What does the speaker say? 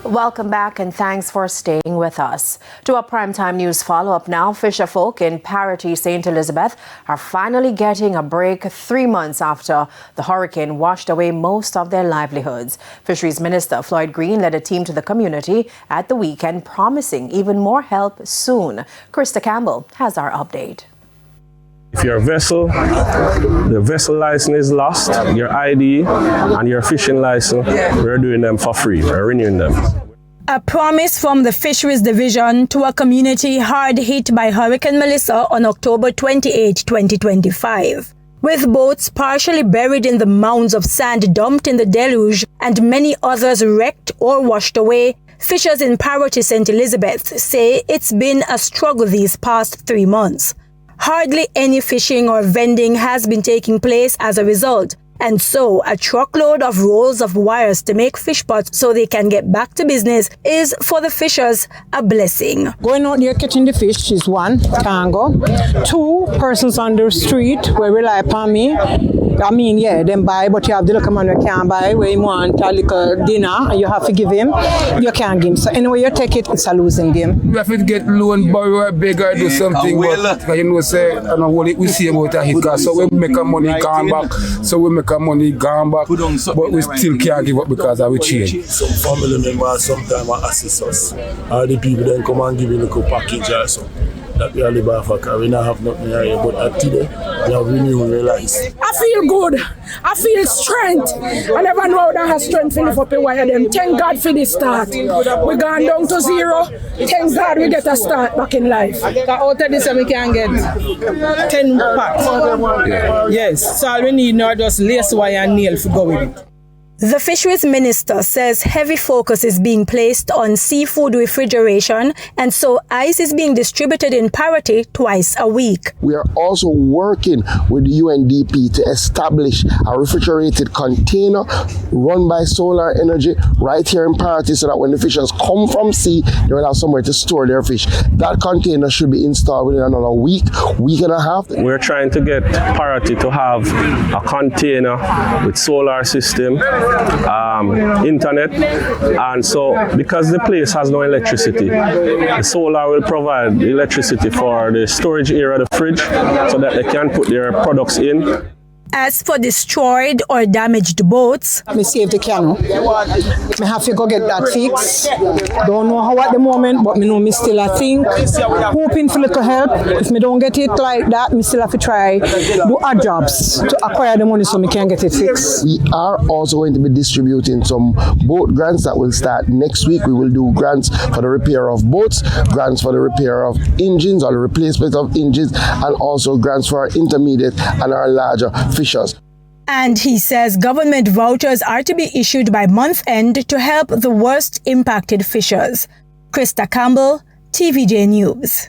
Welcome back and thanks for staying with us. To our primetime news follow-up now, fisher folk in Parottee, St. Elizabeth are finally getting a break 3 months after the hurricane washed away most of their livelihoods. Fisheries Minister Floyd Green led a team to the community at the weekend, promising even more help soon. Krista Campbell has our update. If your vessel, the vessel license is lost, your ID and your fishing license, we're doing them for free, we're renewing them. A promise from the Fisheries Division to a community hard hit by Hurricane Melissa on October 28, 2025. With boats partially buried in the mounds of sand dumped in the deluge and many others wrecked or washed away, fishers in Parottee, St. Elizabeth say it's been a struggle these past 3 months. Hardly any fishing or vending has been taking place as a result, and so a truckload of rolls of wires to make fish pots so they can get back to business is for the fishers a blessing. Going out there catching the fish is one, tango. 2 persons on the street will rely upon me. I mean, yeah, them buy, but you have the little man who can't buy, where you want a little dinner and you have to give him, you can't give him. So anyway, you take it, it's a losing game. We have to get loan, borrow, beg or do something, but you know, say, I know what we see about a hiccup, so we make our money gone back, but we still can't give up because of we change. Some family members sometimes assist us, or the people then come and give you a little package or something. That we are live for car. We don't have nothing here, but at today, we have renewed realize. I feel good. I feel strength. I never know that I have strength to lift up a wire them. Thank God for this start. We gone down to 0. Thank God we get a start back in life. Out of this, we can get 10 packs. Yes, so all we need now is just lace wire and nail to go with it. The Fisheries Minister says heavy focus is being placed on seafood refrigeration, and so ice is being distributed in Parottee twice a week. We are also working with the UNDP to establish a refrigerated container run by solar energy right here in Parottee, so that when the fishers come from sea, they will have somewhere to store their fish. That container should be installed within another week and a half. We're trying to get Parottee to have a container with solar system, internet, and so because the place has no electricity, the solar will provide the electricity for the storage area of the fridge so that they can put their products in. As for destroyed or damaged boats, Me save the canoe. Me have to go get that fixed. Don't know how at the moment, but me know me still a think. Hoping for little help. If me don't get it like that, me still have to try do odd jobs to acquire the money so me can get it fixed. We are also going to be distributing some boat grants that will start next week. We will do grants for the repair of boats, grants for the repair of engines or the replacement of engines, and also grants for our intermediate and our larger fishers. And he says government vouchers are to be issued by month end to help the worst impacted fishers. Krista Campbell, TVJ News.